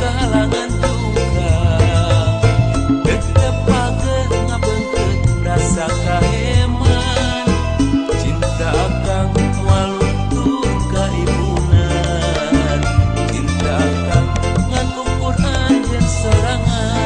kalangan duka tetep pageh ngabeungkeut rasa kaheman cinta akang moal luntur ka ibunan cinta akang ngan ukur anjeun sorangan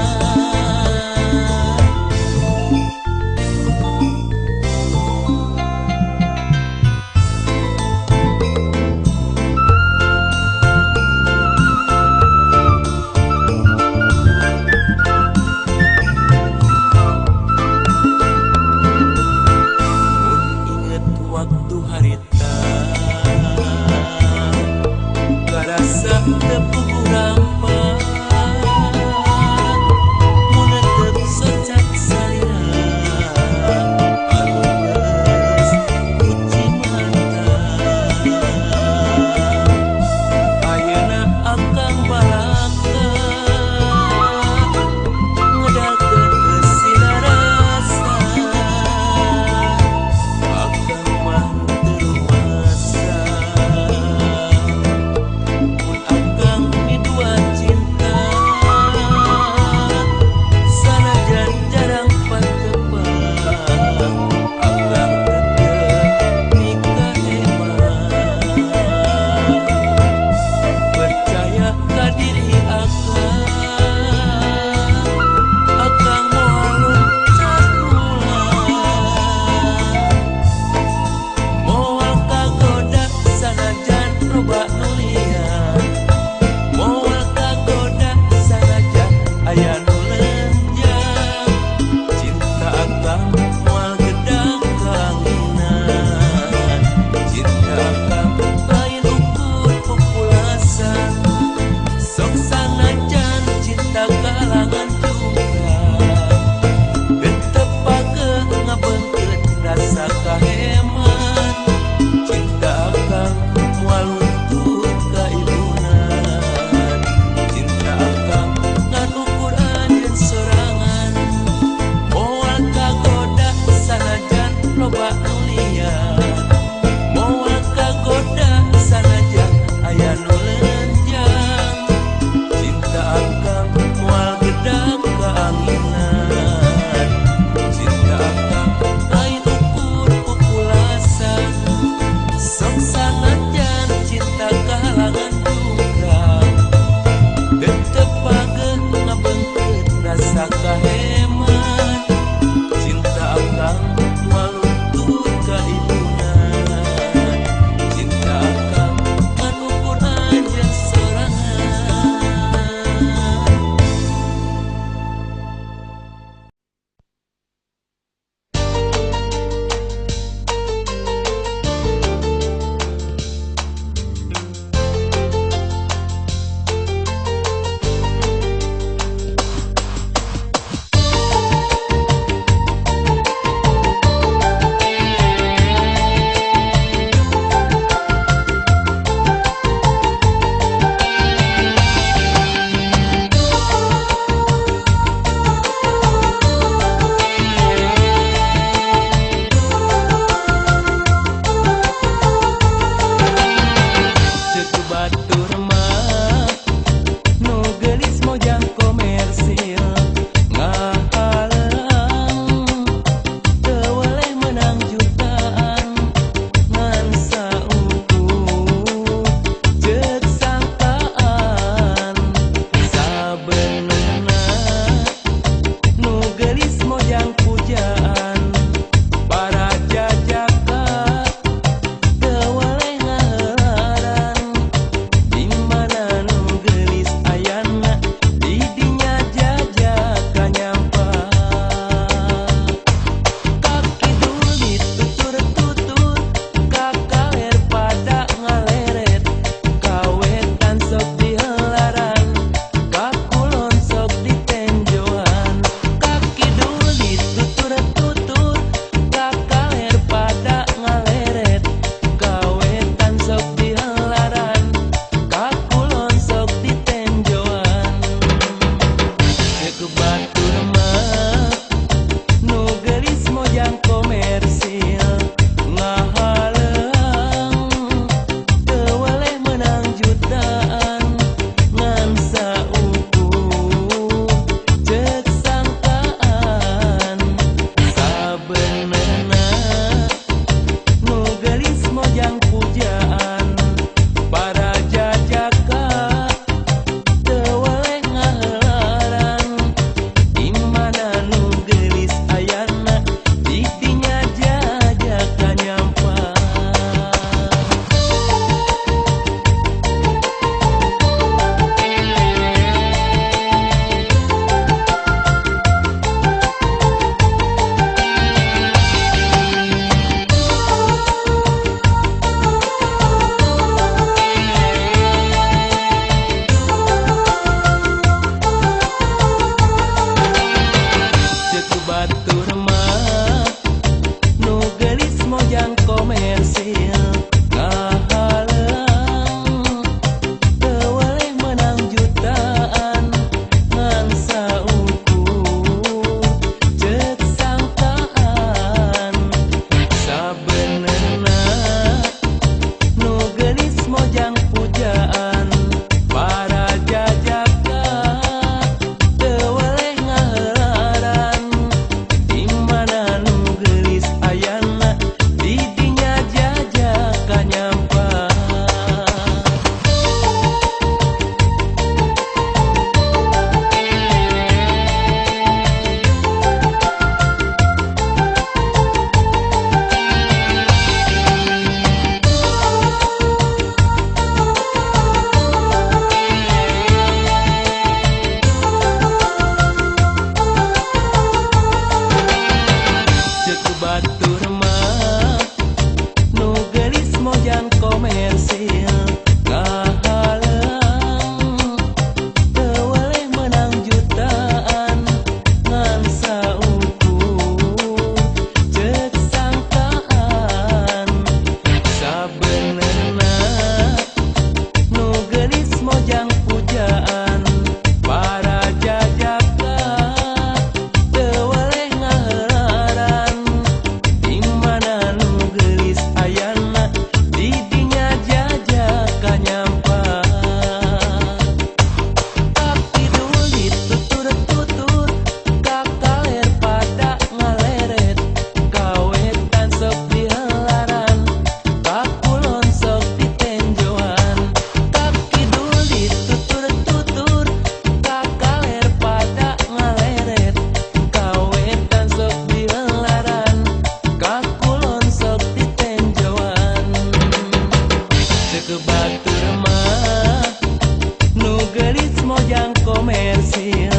komersil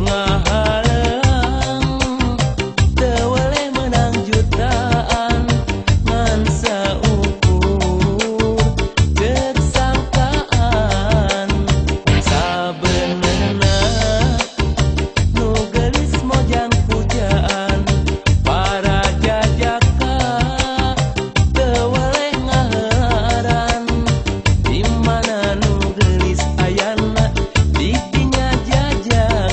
ngahalang teu weleh menang jutaan ngan saukur ceuk sangkaan sabenerna nu geulis mojang pujaan para jajaka teu weleh ngaheularan di mana nu geulis ayana didinya jajak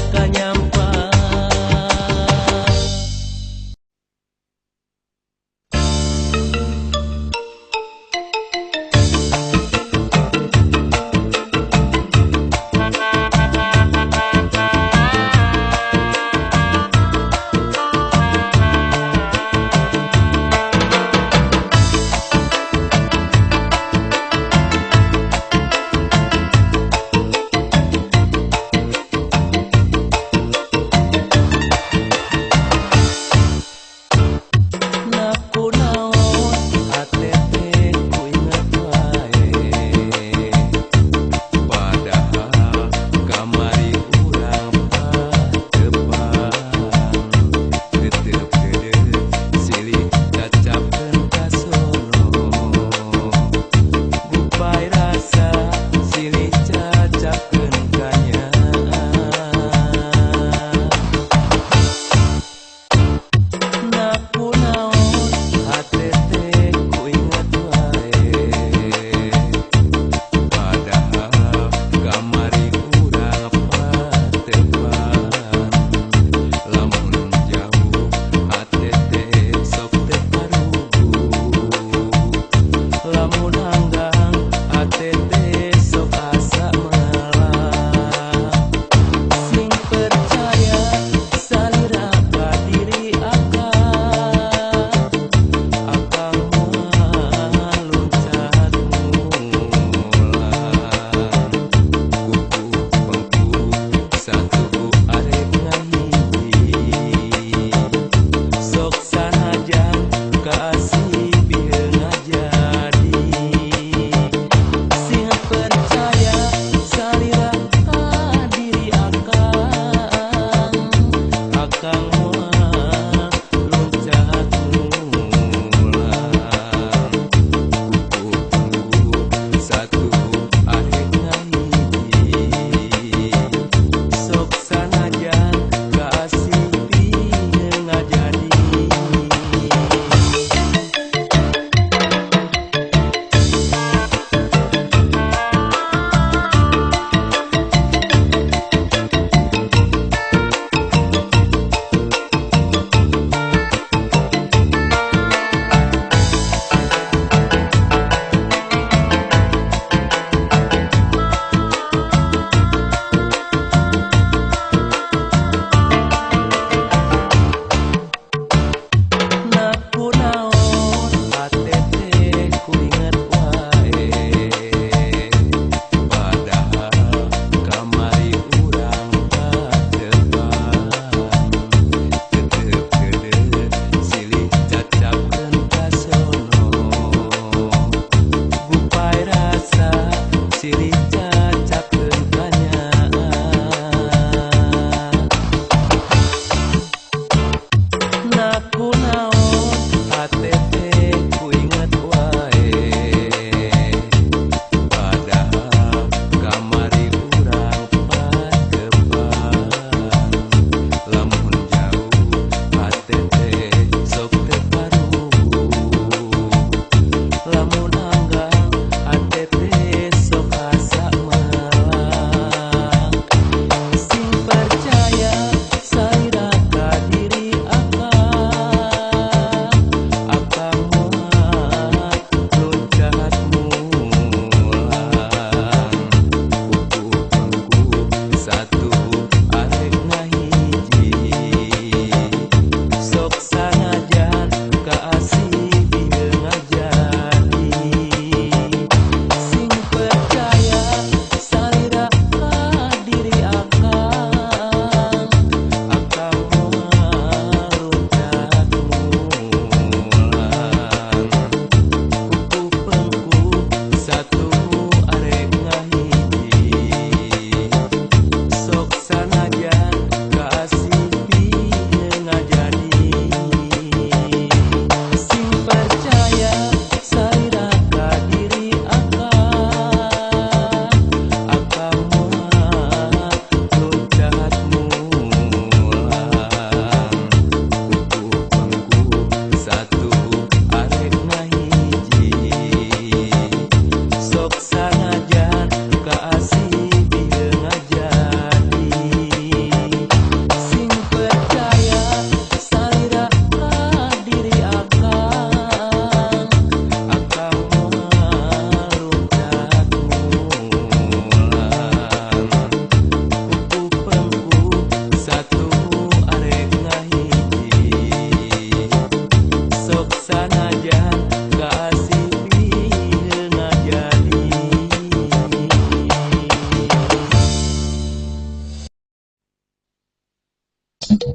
Nuju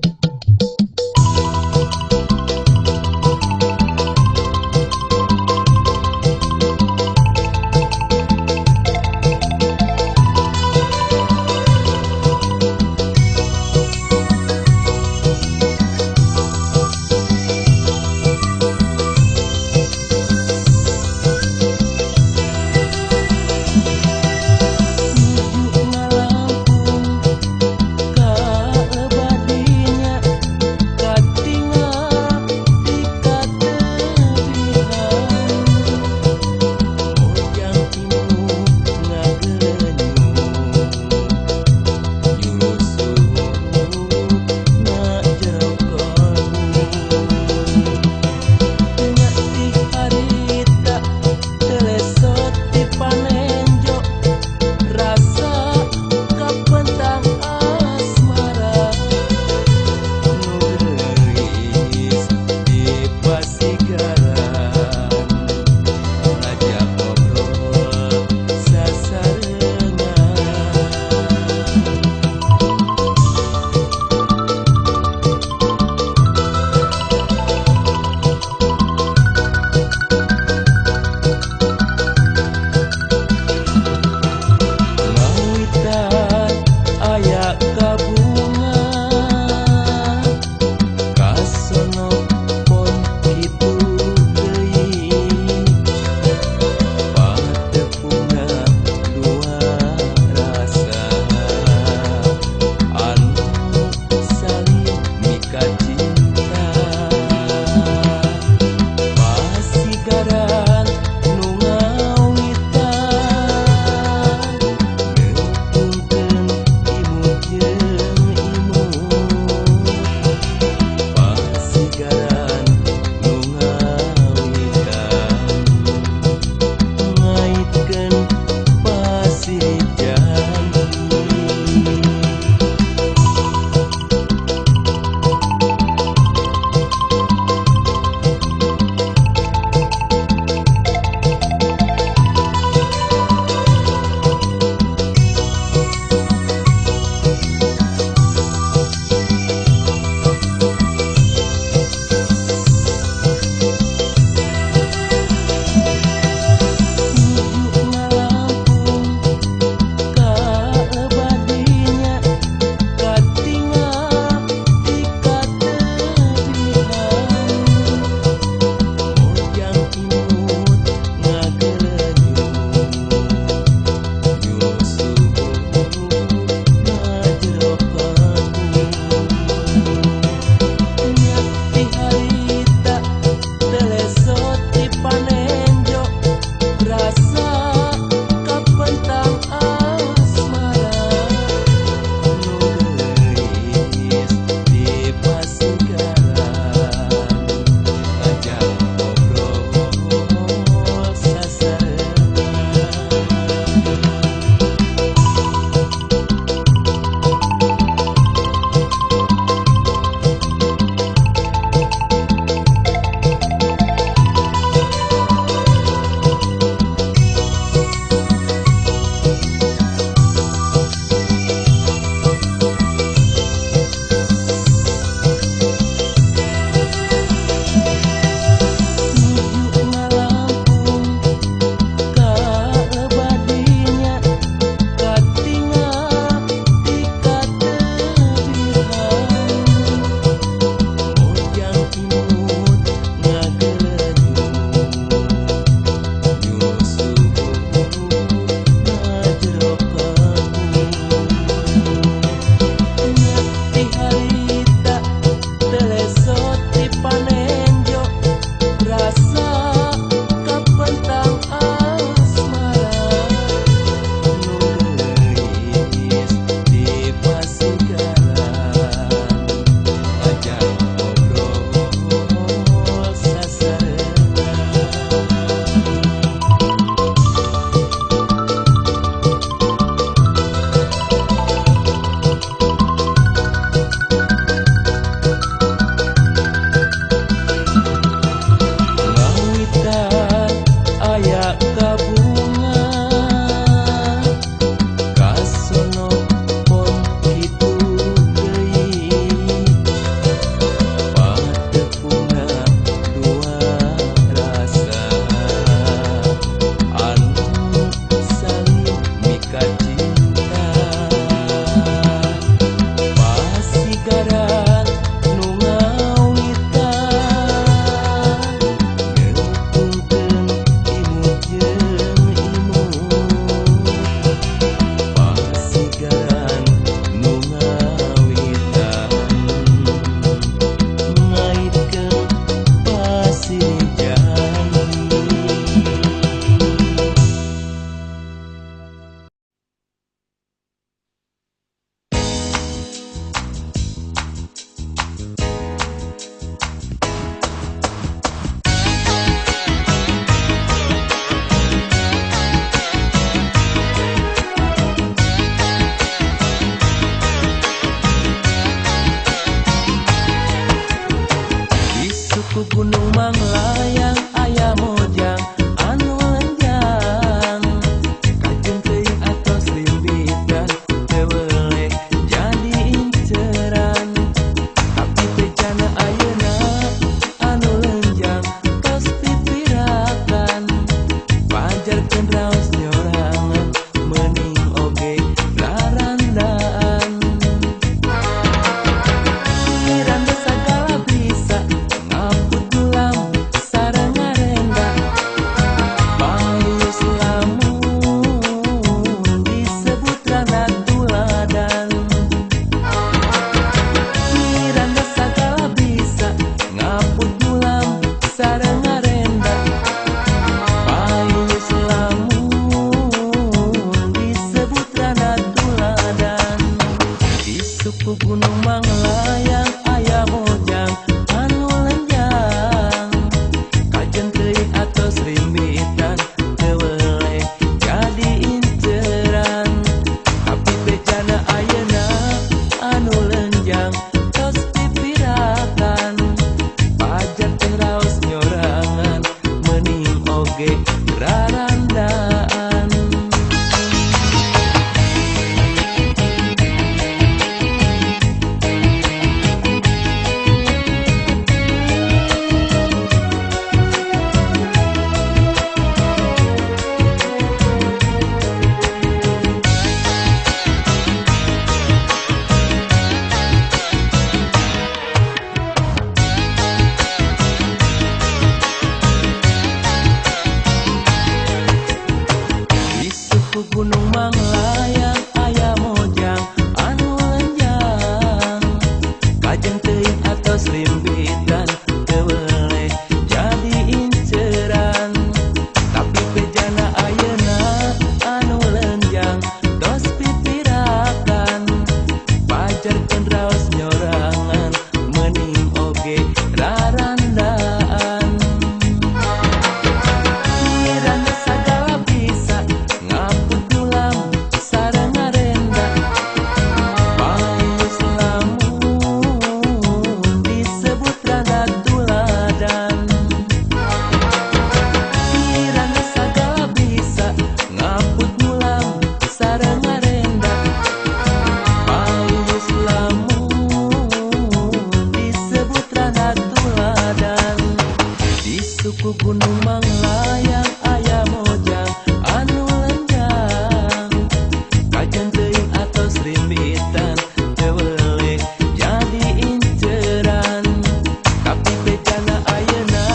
ngalampung ka ebadinya suku Gunung Manglayang aya mojang anu lenjang kajen teuing atos rimbitan teu weleh jadi inceran tapi bejana ayeuna anu lenjang tos pipirakan pajar teh raos nyorangan meuning oge rarandaan. Gunung Manglayang aya mojang anu lenjang kajen teuing atos rimbitan teu weleh jadi inceran tapi bejana ayeuna anu lenjang tos pipirakan pajarkeun raos nyorangan meuning oge rarandaan. Ngirana sagala bisa suku Gunung Manglayang aya mojang anu lenjang kajen teuing atos rimbitan teu weleh jadi inceran tapi bejana ayeuna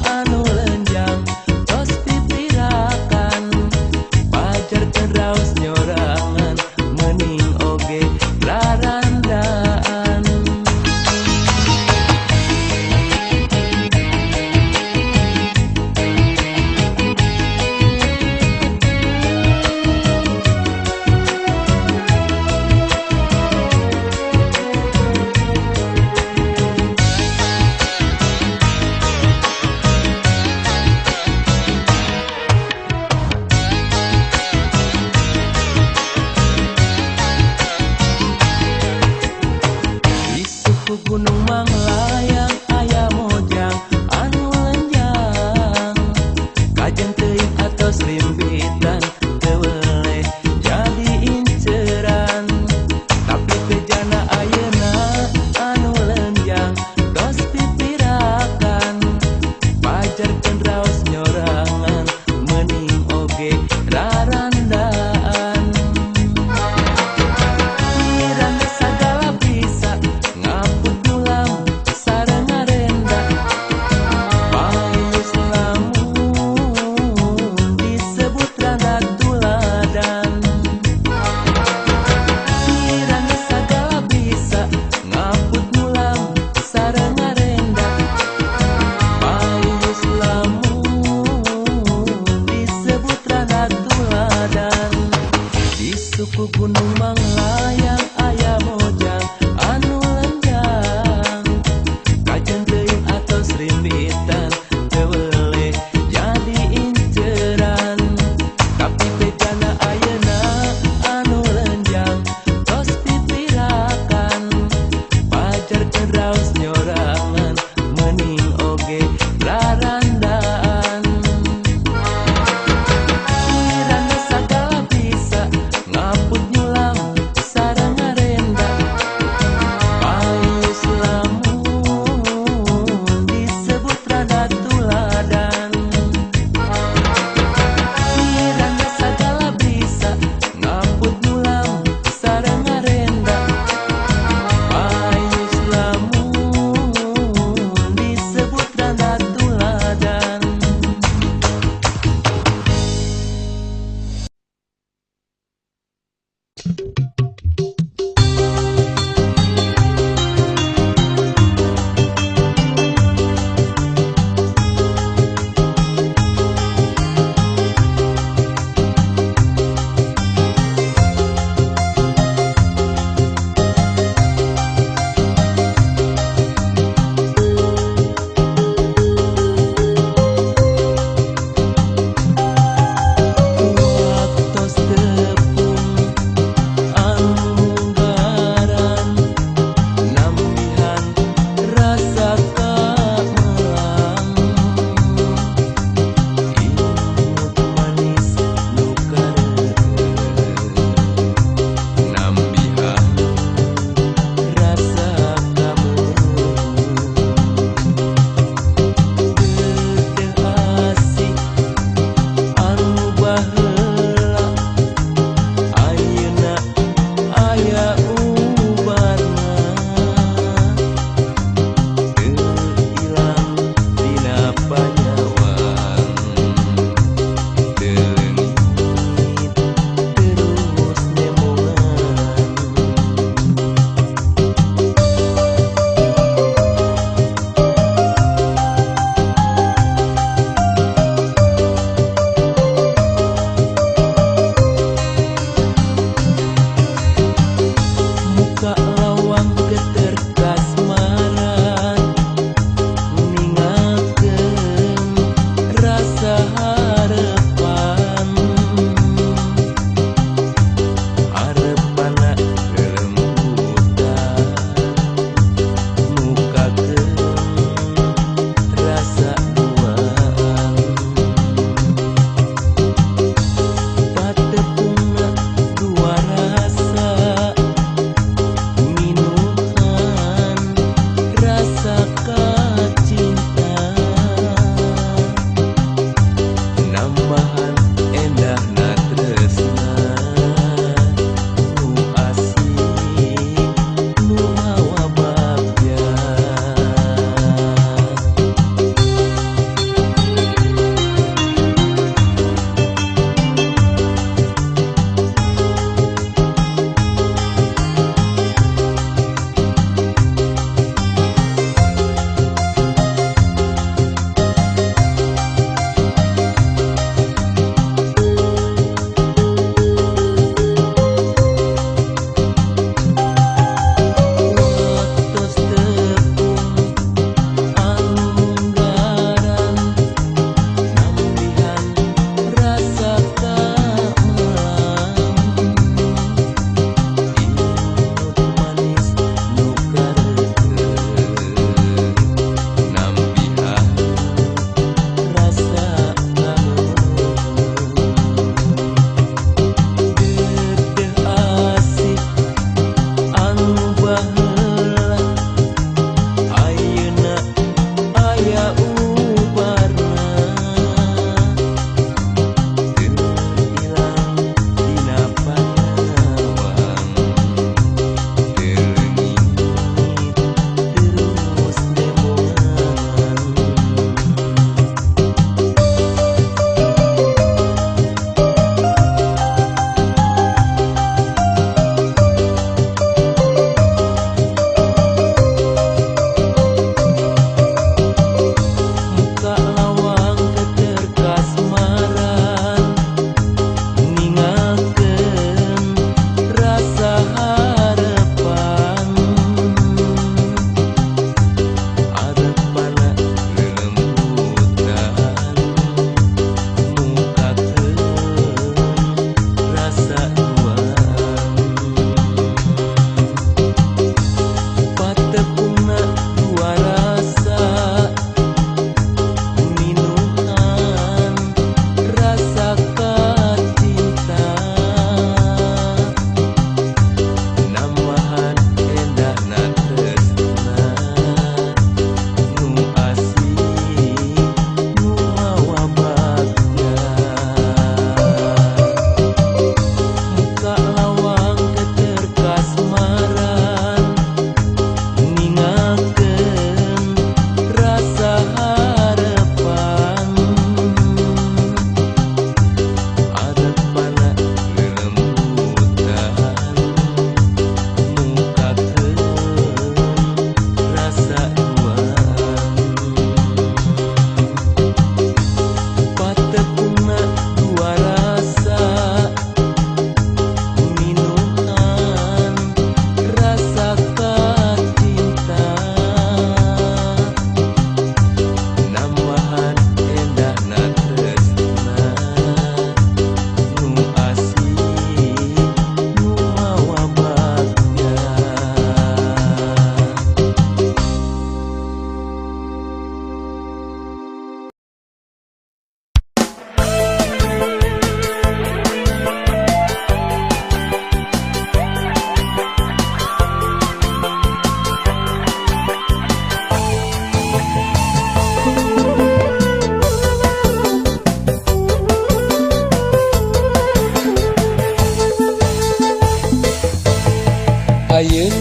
anu lenjang tos pipirakan pajarkeun raos nyorangan meuning oge rarandaan. Gunung Manglayang aya mojang anu lenjang kajen teuing atos rimbitan teu weleh jadi inceran tapi bejana ayeuna anu lenjang tos pipirakan pajarkeun raos nyorangan meuning oge rarandaan. Ngirana sagala bisa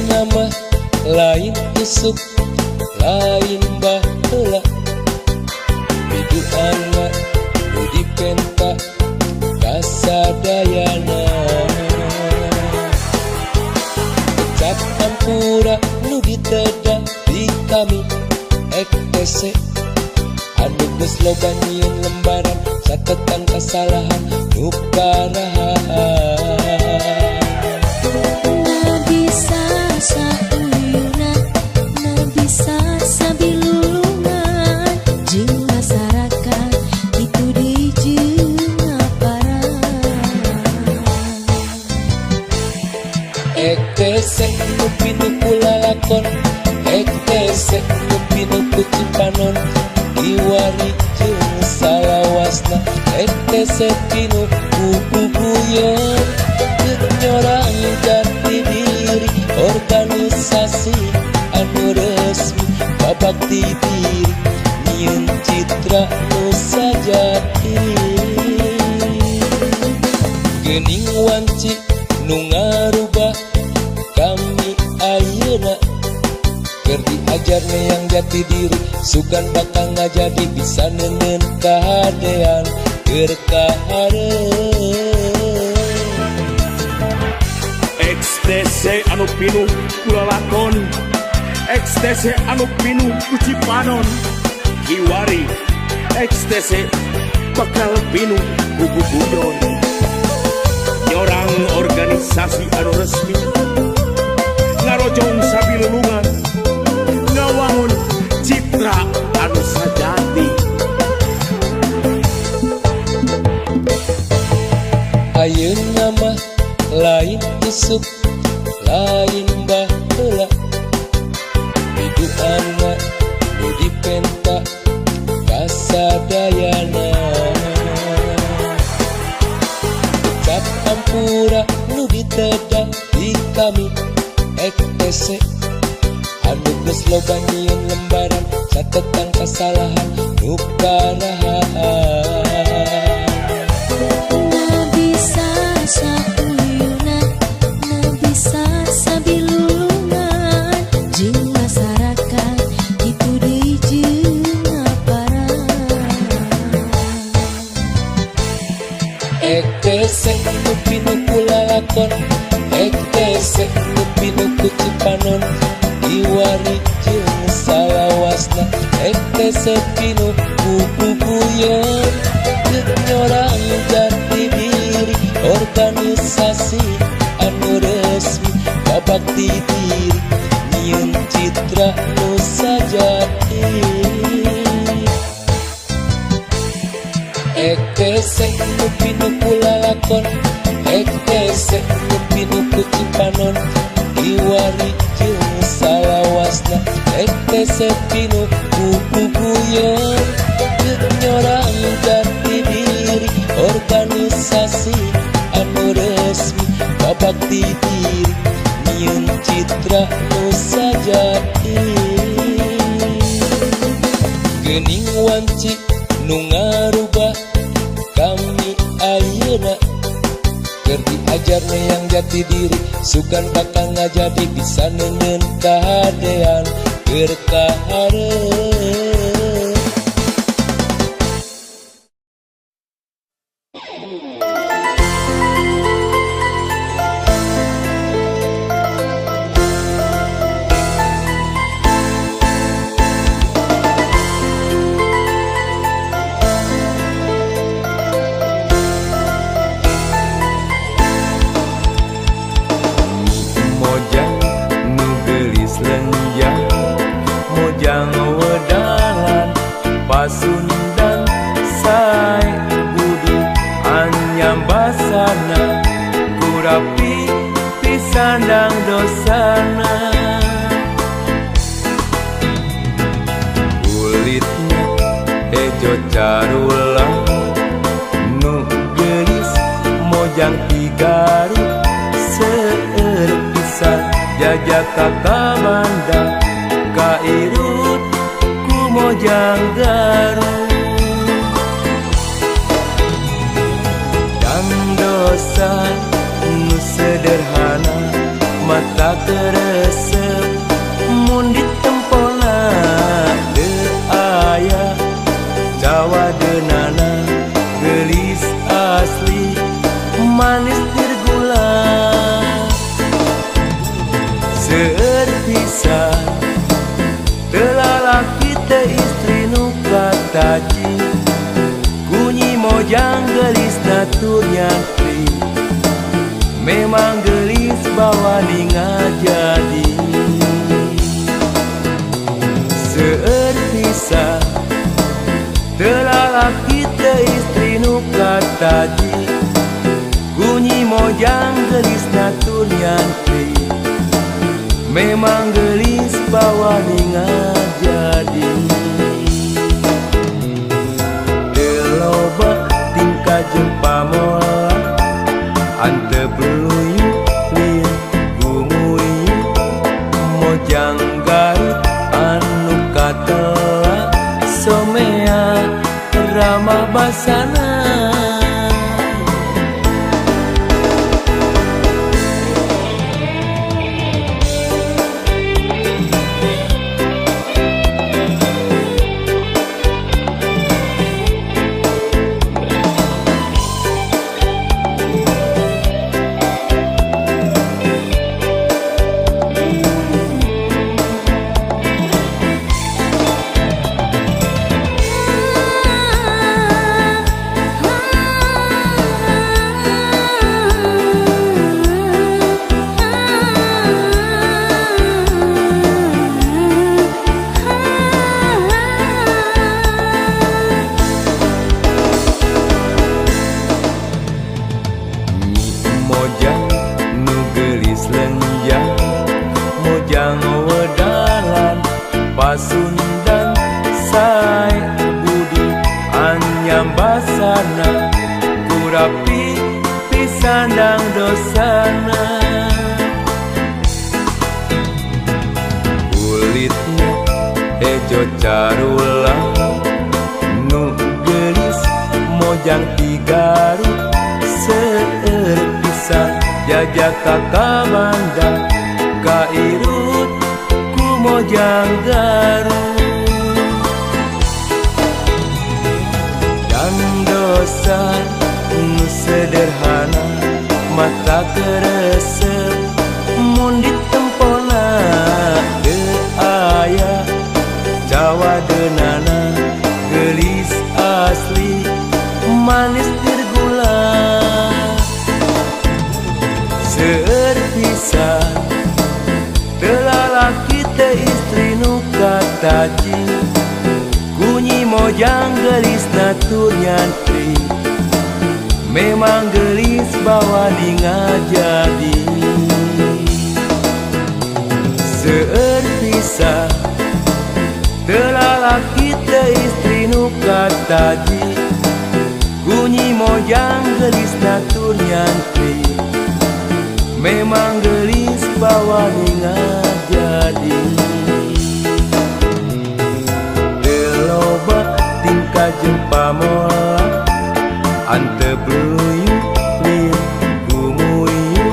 nama lain isuk lain baheula biduana nu dipenta kasadayana cap ampura nu diteda di kami ETC anu geus loba nyieun lembaran catetan kasalahan nu karahaan bisa sauyuna bisa sabilulungan jeung masyarakat itu dijieun ngaparan ETC nu pinu kulalakon ETC nu pinu kucipanon kiwari jeung salawasna ETC pinu kuguguyon nyorang jati diri organisasi anu resmi babakti diri nyieun citra nu sajati geuning wanci nu ngarubah kami ayeuna keur diajarna yang jati diri sugan bakal ngajadi bisa neuneun kahadean keur kahareup ETC anu pinuh kulalakon ETC anu pinuh kucipanon kiwari ETC bakal pinuh guguguyon nyorang organisasi anu resmi ngarojong sabilulungan ngawangun citra anu sajati ayeuna mah lain isuk lain baheula biduana nu dipenta kasadayana cap ampura nu diteda di kami ETC anu geus loba nyieun lembaran catetan kasalahan nu karahaan bisa sauyuna bisa sabilulungan jeung masyarakat itu dijieun ngaparan ETC nu pinu kulalakon ETC nu pinu kucipanon kiwari jeung salawasna ETC pinu kuguguyon nyorang jati diri organisasi anu resmi babakti diri nyieun citra nu sajati ETC nu pinu kulalakon ETC nu pinu kucipanon kiwari jeung salawasna ETC pinu kuguguyon nyorang jati diri organisasi anu resmi babakti diri nyieun citra nu sajati geuning wanci nu ngarubah kami ayeuna keur diajarna yang jati diri sugan bakal ngajadi bisa neuneun kahadean keur kahareup mojang wedalan pasundan sae budi anyam basana kurapi pisandang dosana kulitnya hejo carula nu geulis mojang tigaruk seueur pisan jajak kakabanda kairut ku mojang garut dan dosa nu sederhana mata keres Seerpisah telah laki teh istri nu kataji kunyi mojang gelis naturnya pri memang gelis bawa ninga jadi seerpisah telah laki teh istri nu kataji kunyi mojang gelis naturnya pri memang gelis bawa ninga jadi deloba tingkah jeung pamola ante beluyu lieu gumuyu mojang garut anu katela somea ramah basana mojang wedalan pasundan sae budi anyam basana kurapi pisandang dosana kulitnya hejo carula nu gelis mojang tigarut seerpisah jajak kakabanda kairut ku mojang garut dan dosa nu sederhana mata keresep mun ditempona teu aya cawadeunana gelis asli manis tirgula seerpisah telah laki teh istri nu kataji kunyi mojang gelis naturnya tri memang gelis bawa ninga jadi seerpisah telah laki teh istri nu kataji kunyi mojang gelis naturnya tri memang gelis bawa ninga jadi deloba tingkah jeung pamola ante beluyu lieu gumuyu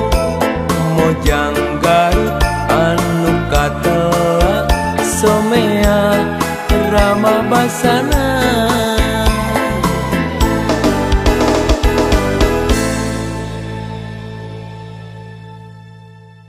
mojang garut anu katela somea ramah basana